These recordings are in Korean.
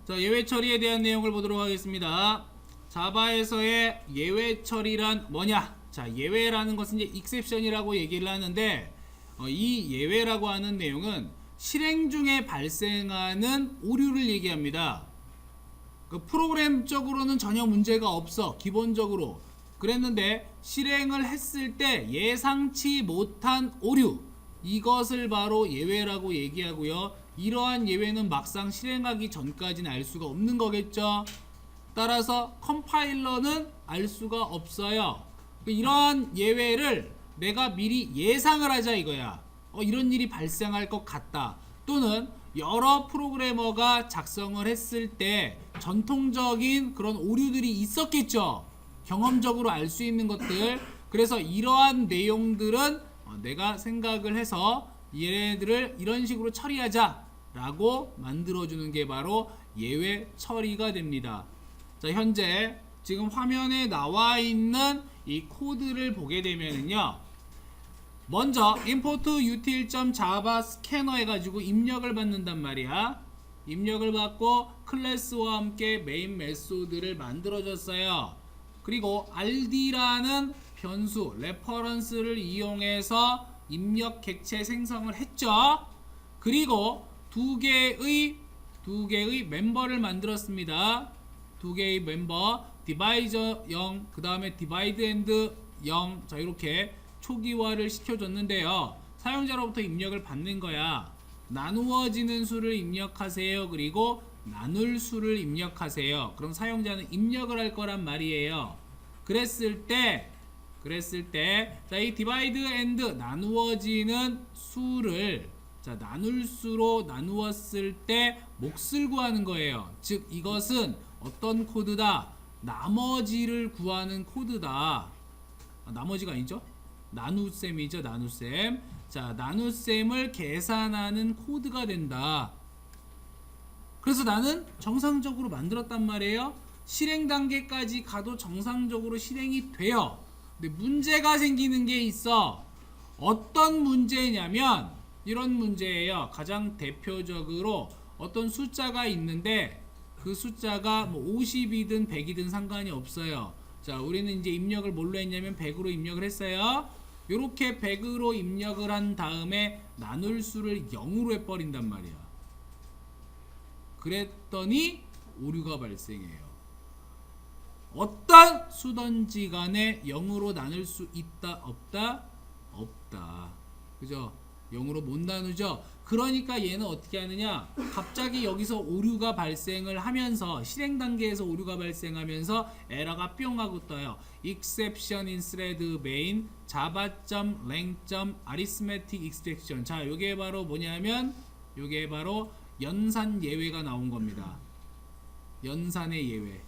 자, 예외 처리에 대한 내용을 보도록 하겠습니다. 자바에서의 예외 처리란 뭐냐? 자, 예외라는 것은 이제 exception이라고 얘기를 하는데 이 예외라고 하는 내용은 실행 중에 발생하는 오류를 얘기합니다. 그 프로그램적으로는 전혀 문제가 없어. 기본적으로. 그랬는데 실행을 했을 때 예상치 못한 오류, 이것을 바로 예외라고 얘기하고요. 이러한 예외는 막상 실행하기 전까지는 알 수가 없는 거겠죠. 따라서 컴파일러는 알 수가 없어요. 이러한 예외를 내가 미리 예상을 하자 이거야. 이런 일이 발생할 것 같다. 또는 여러 프로그래머가 작성을 했을 때 전통적인 그런 오류들이 있었겠죠. 경험적으로 알 수 있는 것들. 그래서 이러한 내용들은 내가 생각을 해서 얘네들을 이런 식으로 처리하자 라고 만들어주는 게 바로 예외 처리가 됩니다. 자, 현재 지금 화면에 나와 있는 이 코드를 보게 되면은요, 먼저 import util.java 스캐너 해가지고 입력을 받는단 말이야. 입력을 받고 클래스와 함께 메인 메소드를 만들어줬어요. 그리고 rd라는 변수 레퍼런스를 이용해서 입력 객체 생성을 했죠. 그리고 두 개의 멤버를 만들었습니다. 두 개의 멤버, 디바이저 0, 그 다음에 디바이드 앤드 0. 자, 이렇게 초기화를 시켜줬는데요. 사용자로부터 입력을 받는 거야. 나누어지는 수를 입력하세요. 그리고 나눌 수를 입력하세요. 그럼 사용자는 입력을 할 거란 말이에요. 그랬을 때 자, 이 디바이드 앤드 나누어지는 수를 자, 나눌 수로 나누었을 때 몫을 구하는 거예요. 즉 이것은 어떤 코드다? 나머지를 구하는 코드다. 나머지가 아니죠? 나눗셈이죠. 나눗셈. 자, 나눗셈을 계산하는 코드가 된다. 그래서 나는 정상적으로 만들었단 말이에요. 실행 단계까지 가도 정상적으로 실행이 돼요. 근데 문제가 생기는 게 있어. 어떤 문제냐면 이런 문제예요. 가장 대표적으로 어떤 숫자가 있는데 그 숫자가 뭐 50이든 100이든 상관이 없어요. 자, 우리는 이제 입력을 뭘로 했냐면 100으로 입력을 했어요. 요렇게 100으로 입력을 한 다음에 나눌 수를 0으로 해버린단 말이야. 그랬더니 오류가 발생해요. 어떤 수든지 간에 0으로 나눌 수 있다 없다? 없다. 그죠? 0으로 못 나누죠. 그러니까 얘는 어떻게 하느냐, 갑자기 여기서 오류가 발생을 하면서 실행 단계에서 오류가 발생하면서 에러가 뿅 하고 떠요. exception in thread main java.lang.arithmetic exception. 자, 요게 바로 뭐냐면 요게 바로 연산 예외가 나온 겁니다. 연산의 예외.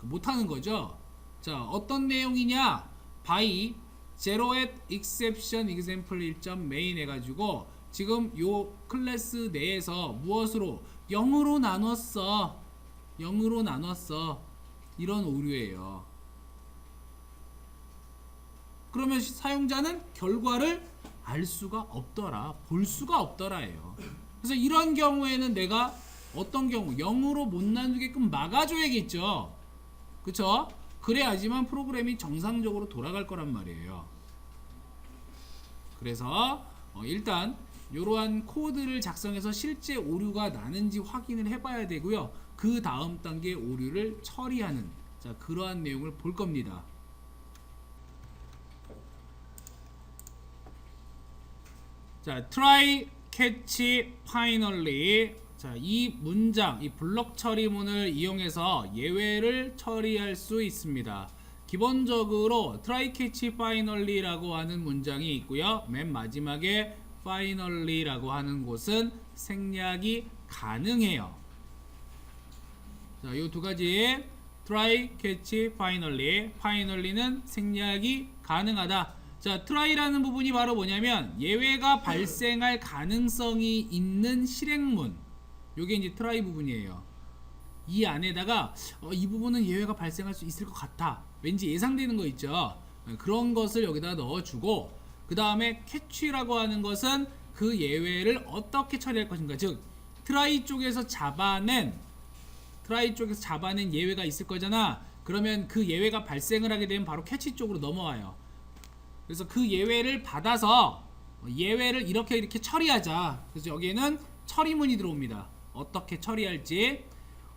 못하는 거죠. 자, 어떤 내용이냐, by zero at exception example 1.main 해가지고 지금 요 클래스 내에서 무엇으로 0으로 나눴어. 0으로 나눴어. 이런 오류예요. 그러면 사용자는 결과를 알 수가 없더라. 볼 수가 없더라예요. 그래서 이런 경우에는 내가 어떤 경우 0으로 못 나누게끔 막아줘야겠죠. 그쵸? 그래야지만 프로그램이 정상적으로 돌아갈 거란 말이에요. 그래서 일단 이러한 코드를 작성해서 실제 오류가 나는지 확인을 해봐야 되고요. 그 다음 단계 오류를 처리하는, 자, 그러한 내용을 볼 겁니다. 자, try, catch, finally. 자, 이 문장, 이 블록 처리문을 이용해서 예외를 처리할 수 있습니다. 기본적으로 try, catch, finally라고 하는 문장이 있고요. 맨 마지막에 finally라고 하는 곳은 생략이 가능해요. 자, 이 두 가지 try, catch, finally. finally는 생략이 가능하다. 자, try라는 부분이 바로 뭐냐면 예외가 발생할 가능성이 있는 실행문. 요게 이제 try 부분이에요. 이 안에다가 이 부분은 예외가 발생할 수 있을 것 같아. 왠지 예상되는 거 있죠. 그런 것을 여기다 넣어주고, 그 다음에 catch라고 하는 것은 그 예외를 어떻게 처리할 것인가. 즉 try 쪽에서 잡아낸 트라이 쪽에서 잡아낸 예외가 있을 거잖아. 그러면 그 예외가 발생을 하게 되면 바로 캐치 쪽으로 넘어와요. 그래서 그 예외를 받아서 예외를 이렇게 처리하자. 그래서 여기에는 처리문이 들어옵니다. 어떻게 처리할지.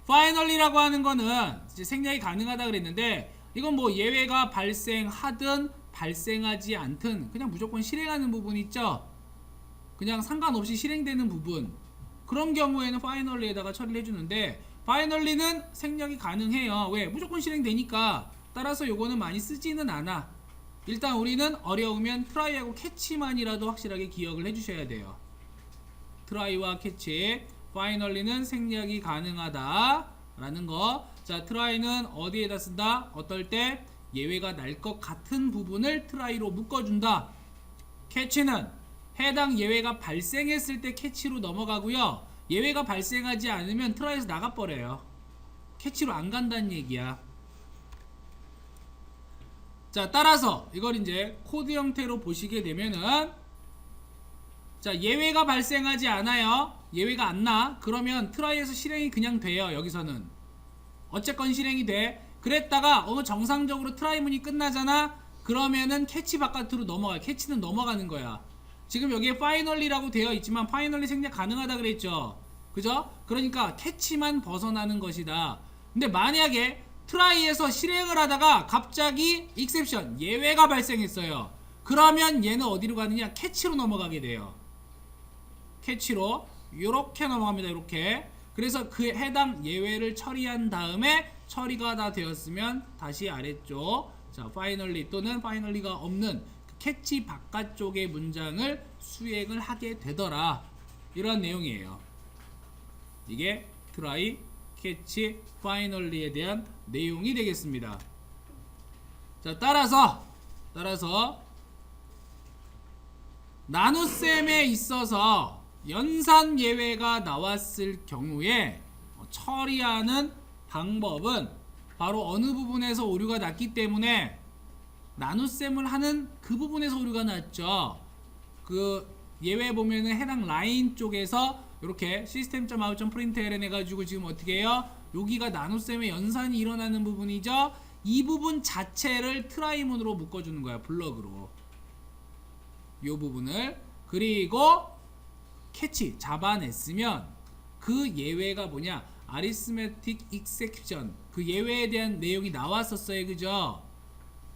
finally라고 하는 거는 이제 생략이 가능하다 그랬는데, 이건 뭐 예외가 발생하든 발생하지 않든 그냥 무조건 실행하는 부분 있죠. 그냥 상관없이 실행되는 부분, 그런 경우에는 finally에다가 처리를 해주는데, finally는 생략이 가능해요. 왜? 무조건 실행되니까. 따라서 요거는 많이 쓰지는 않아. 일단 우리는 어려우면 try하고 catch만이라도 확실하게 기억을 해주셔야 돼요. try와 catch, finally는 생략이 가능하다 라는 거. 자, try는 어디에다 쓴다? 어떨 때 예외가 날 것 같은 부분을 try로 묶어준다. catch는 해당 예외가 발생했을 때 catch로 넘어가고요, 예외가 발생하지 않으면 try에서 나가버려요. catch로 안 간다는 얘기야. 자, 따라서 이걸 이제 코드 형태로 보시게 되면은, 자, 예외가 발생하지 않아요. 예외가 안 나. 그러면 try에서 실행이 그냥 돼요. 여기서는 어쨌건 실행이 돼. 그랬다가 정상적으로 try 문이 끝나잖아. 그러면은 catch 바깥으로 넘어가요. catch는 넘어가는 거야. 지금 여기에 finally라고 되어 있지만 finally 생략 가능하다 그랬죠. 그죠? 그러니까 catch만 벗어나는 것이다. 근데 만약에 try에서 실행을 하다가 갑자기 exception, 예외가 발생했어요. 그러면 얘는 어디로 가느냐? catch로 넘어가게 돼요. catch로 요렇게 넘어갑니다. 요렇게. 그래서 그 해당 예외를 처리한 다음에 처리가 다 되었으면 다시 아래쪽, 자, finally 또는 finally가 없는 catch 바깥쪽의 문장을 수행을 하게 되더라. 이런 내용이에요. 이게 try, catch, finally에 대한 내용이 되겠습니다. 자, 따라서 나눗셈에 있어서 연산 예외가 나왔을 경우에 처리하는 방법은 바로 어느 부분에서 오류가 났기 때문에 나눗셈을 하는 그 부분에서 오류가 났죠. 그 예외 보면은 해당 라인 쪽에서 이렇게 system.out.println 해가지고 지금 어떻게 해요? 여기가 나눗셈의 연산이 일어나는 부분이죠. 이 부분 자체를 트라이문으로 묶어주는 거야. 블럭으로 이 부분을. 그리고 캐치 잡아냈으면 그 예외가 뭐냐? arithmetic exception, 그 예외에 대한 내용이 나왔었어요. 그죠?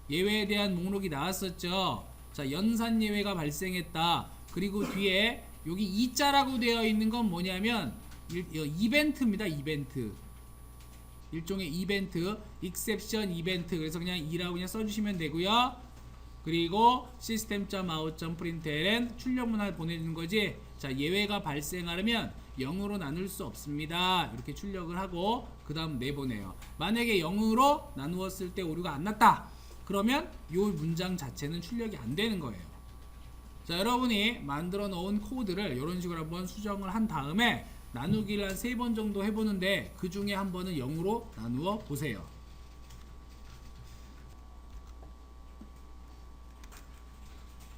예외에 대한 목록이 나왔었죠. 자, 연산 예외가 발생했다. 그리고 뒤에 여기 2자라고 되어 있는 건 뭐냐면 이벤트입니다. 이벤트. 일종의 이벤트, exception 이벤트. 그래서 그냥 2라고 그냥 써주시면 되고요. 그리고 system.out.println 출력 문화를 보내주는 거지. 자, 예외가 발생하려면 0으로 나눌 수 없습니다. 이렇게 출력을 하고 그 다음 내보내요. 만약에 0으로 나누었을 때 오류가 안 났다. 그러면 이 문장 자체는 출력이 안 되는 거예요. 자, 여러분이 만들어 놓은 코드를 이런 식으로 한번 수정을 한 다음에 나누기를 한 3번 정도 해보는데 그 중에 한 번은 0으로 나누어 보세요.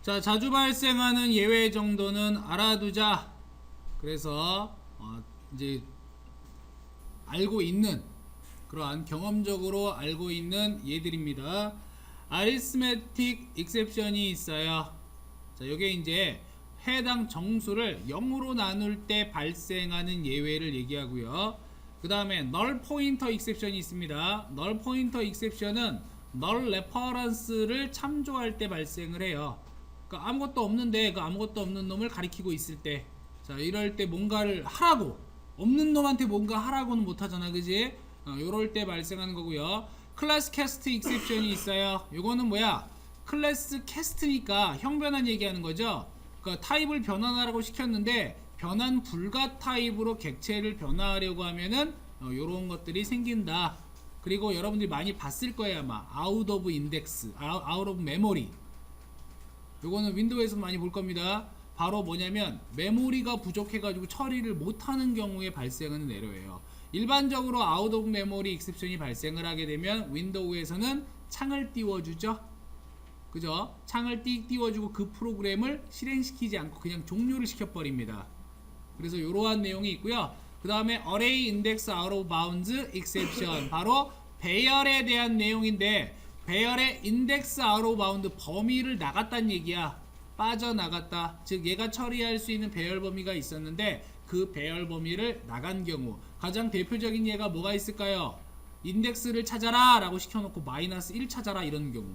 자, 자주 발생하는 예외 정도는 알아두자. 그래서 이제 알고 있는, 그러한 경험적으로 알고 있는 예들입니다. arithmetic exception이 있어요. 자, 이게 이제 해당 정수를 0으로 나눌 때 발생하는 예외를 얘기하고요. 그 다음에 null pointer exception이 있습니다. null pointer exception은 null reference를 참조할 때 발생을 해요. 그러니까 아무것도 없는데 그 아무것도 없는 놈을 가리키고 있을 때, 자, 이럴 때 뭔가를 하라고, 없는 놈한테 뭔가 하라고는 못하잖아. 그지? 요럴 때 발생하는 거고요. 클래스 캐스트 익셉션이 있어요. 요거는 뭐야? 클래스 캐스트니까 형변환 얘기하는 거죠. 그러니까 타입을 변환하라고 시켰는데 변환 불가 타입으로 객체를 변화하려고 하면은 요런 것들이 생긴다. 그리고 여러분들이 많이 봤을 거예요. 아마 out of index, out of memory. 요거는 윈도우에서 많이 볼 겁니다. 바로 뭐냐면 메모리가 부족해가지고 처리를 못하는 경우에 발생하는 에러예요. 일반적으로 out of memory exception이 발생을 하게 되면 윈도우에서는 창을 띄워주죠. 그죠? 창을 띄워주고 그 프로그램을 실행시키지 않고 그냥 종료를 시켜버립니다. 그래서 이러한 내용이 있고요. 그 다음에 array index out of bounds exception, 바로 배열에 대한 내용인데, 배열의 index out of bound, 범위를 나갔다는 얘기야. 빠져나갔다. 즉 얘가 처리할 수 있는 배열 범위가 있었는데 그 배열 범위를 나간 경우, 가장 대표적인 예가 뭐가 있을까요? 인덱스를 찾아라 라고 시켜놓고 마이너스 1 찾아라 이런 경우.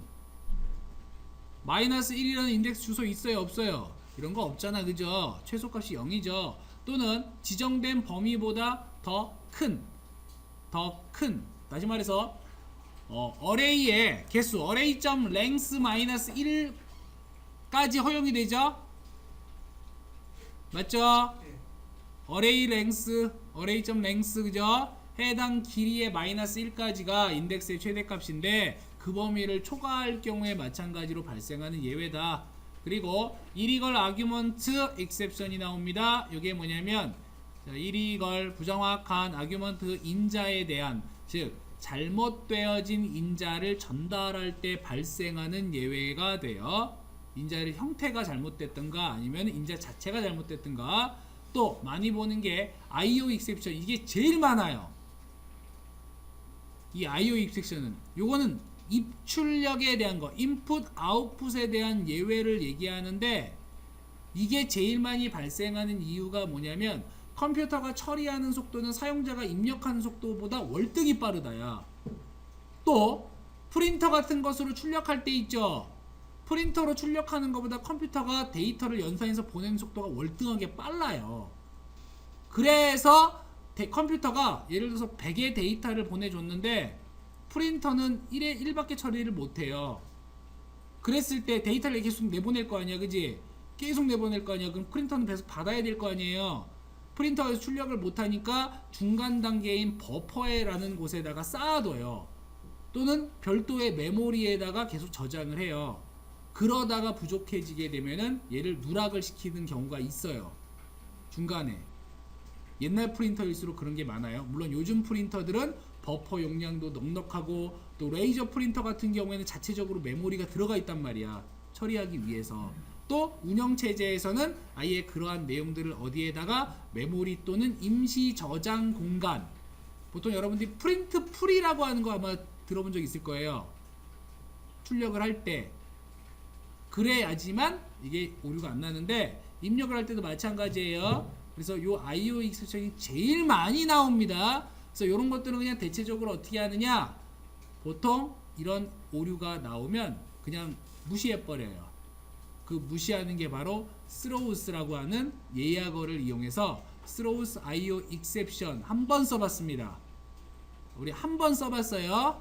마이너스 1이라는 인덱스 주소 있어요 없어요? 이런 거 없잖아, 그죠? 최소값이 0이죠. 또는 지정된 범위보다 더 큰, 다시 말해서 array의 개수, array.length 마이너스 1까지 허용이 되죠? 맞죠? array length, array.length, 그죠? 해당 길이의 마이너스 1까지가 인덱스의 최대값인데 그 범위를 초과할 경우에 마찬가지로 발생하는 예외다. 그리고 illegal argument exception이 나옵니다. 이게 뭐냐면 illegal, 부정확한 argument, 인자에 대한, 즉 잘못되어진 인자를 전달할 때 발생하는 예외가 돼요. 인자의 형태가 잘못됐던가 아니면 인자 자체가 잘못됐던가. 또 많이 보는 게 IO exception, 이게 제일 많아요. 이 IO exception은 요거는 입출력에 대한 거, 인풋 아웃풋에 대한 예외를 얘기하는데, 이게 제일 많이 발생하는 이유가 뭐냐면 컴퓨터가 처리하는 속도는 사용자가 입력하는 속도보다 월등히 빠르다야. 또 프린터 같은 것으로 출력할 때 있죠. 프린터로 출력하는 것보다 컴퓨터가 데이터를 연산해서 보내는 속도가 월등하게 빨라요. 그래서 컴퓨터가 예를 들어서 100의 데이터를 보내줬는데 프린터는 1밖에 처리를 못해요. 그랬을 때 데이터를 계속 내보낼 거 아니야, 그지? 계속 내보낼 거 아니야. 그럼 프린터는 계속 받아야 될 거 아니에요. 프린터에서 출력을 못하니까 중간 단계인 버퍼에라는 곳에다가 쌓아둬요. 또는 별도의 메모리에다가 계속 저장을 해요. 그러다가 부족해지게 되면은 얘를 누락을 시키는 경우가 있어요. 중간에. 옛날 프린터일수록 그런 게 많아요. 물론 요즘 프린터들은 버퍼 용량도 넉넉하고, 또 레이저 프린터 같은 경우에는 자체적으로 메모리가 들어가 있단 말이야. 처리하기 위해서. 또 운영체제에서는 아예 그러한 내용들을 어디에다가 메모리 또는 임시 저장 공간, 보통 여러분들이 프린트 풀이라고 하는 거 아마 들어본 적 있을 거예요. 출력을 할 때 그래야지만 이게 오류가 안 나는데, 입력을 할 때도 마찬가지예요. 그래서 요 IO 익셉션이 제일 많이 나옵니다. 그래서 이런 것들은 그냥 대체적으로 어떻게 하느냐, 보통 이런 오류가 나오면 그냥 무시해버려요. 그 무시하는 게 바로 throws-라고 하는 예약어를 이용해서 throws IO exception 한 번 써봤습니다. 우리 한 번 써봤어요.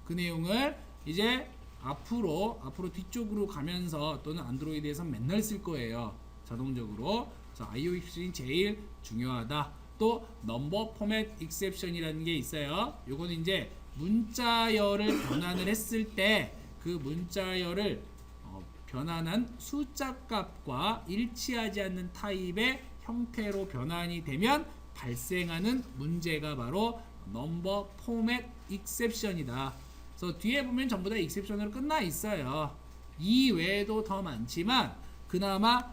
그 내용을 이제 앞으로 뒤쪽으로 가면서 또는 안드로이드에서 맨날 쓸 거예요. 자동적으로. 그래서 IO exception이 제일 중요하다. 또 넘버 포맷 익셉션이라는 게 있어요. 요거는 이제 문자열을 변환을 했을 때 그 문자열을 변환한 숫자 값과 일치하지 않는 타입의 형태로 변환이 되면 발생하는 문제가 바로 넘버 포맷 익셉션이다. 그래서 뒤에 보면 전부 다 익셉션으로 끝나 있어요. 이 외에도 더 많지만 그나마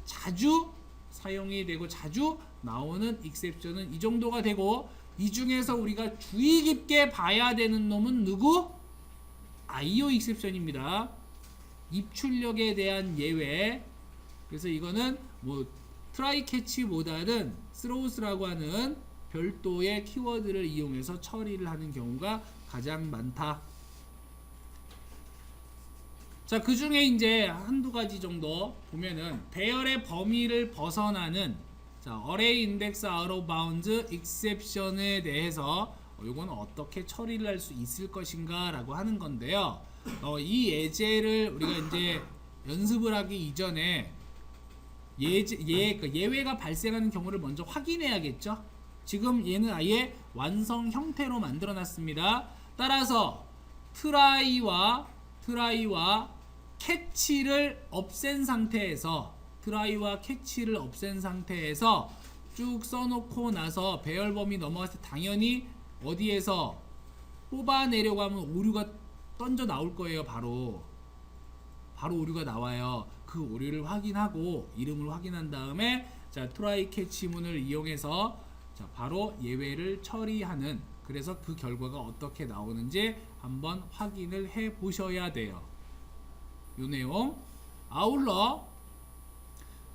자주 사용이 되고 자주 나오는 익셉션은 이 정도가 되고, 이 중에서 우리가 주의 깊게 봐야 되는 놈은 누구? IO 익셉션입니다. 입출력에 대한 예외. 그래서 이거는 뭐 트라이 캐치보다는 throws-라고 하는 별도의 키워드를 이용해서 처리를 하는 경우가 가장 많다. 자, 그 중에 이제 한두 가지 정도 보면은 배열의 범위를 벗어나는 array index out of bounds exception에 대해서 이건 어떻게 처리를 할 수 있을 것인가 라고 하는 건데요. 이 예제를 우리가 이제 연습을 하기 이전에 예외가 발생하는 경우를 먼저 확인해야겠죠. 지금 얘는 아예 완성 형태로 만들어 놨습니다. 따라서 트라이와 캐치를 없앤 상태에서 쭉 써놓고 나서 배열 범위 넘어갔을 때 당연히 어디에서 뽑아내려고 하면 오류가 던져 나올 거예요. 바로 오류가 나와요. 그 오류를 확인하고 이름을 확인한 다음에 자, 트라이 캐치문을 이용해서 자, 바로 예외를 처리하는, 그래서 그 결과가 어떻게 나오는지 한번 확인을 해 보셔야 돼요. 요 내용. 아울러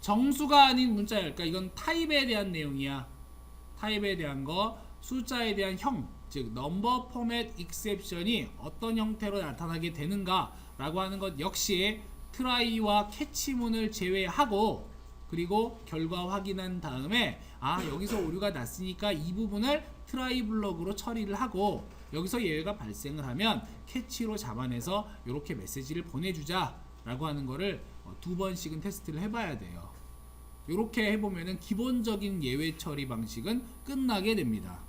정수가 아닌 문자열, 그러니까 이건 타입에 대한 내용이야. 타입에 대한 거, 숫자에 대한 형, 즉 넘버 포맷 익셉션이 어떤 형태로 나타나게 되는가 라고 하는 것 역시 트라이와 캐치문을 제외하고, 그리고 결과 확인한 다음에 여기서 오류가 났으니까 이 부분을 트라이 블럭으로 처리를 하고, 여기서 예외가 발생을 하면 캐치로 잡아내서 이렇게 메시지를 보내주자 라고 하는 거를 2번씩은 테스트를 해봐야 돼요. 이렇게 해보면은 기본적인 예외 처리 방식은 끝나게 됩니다.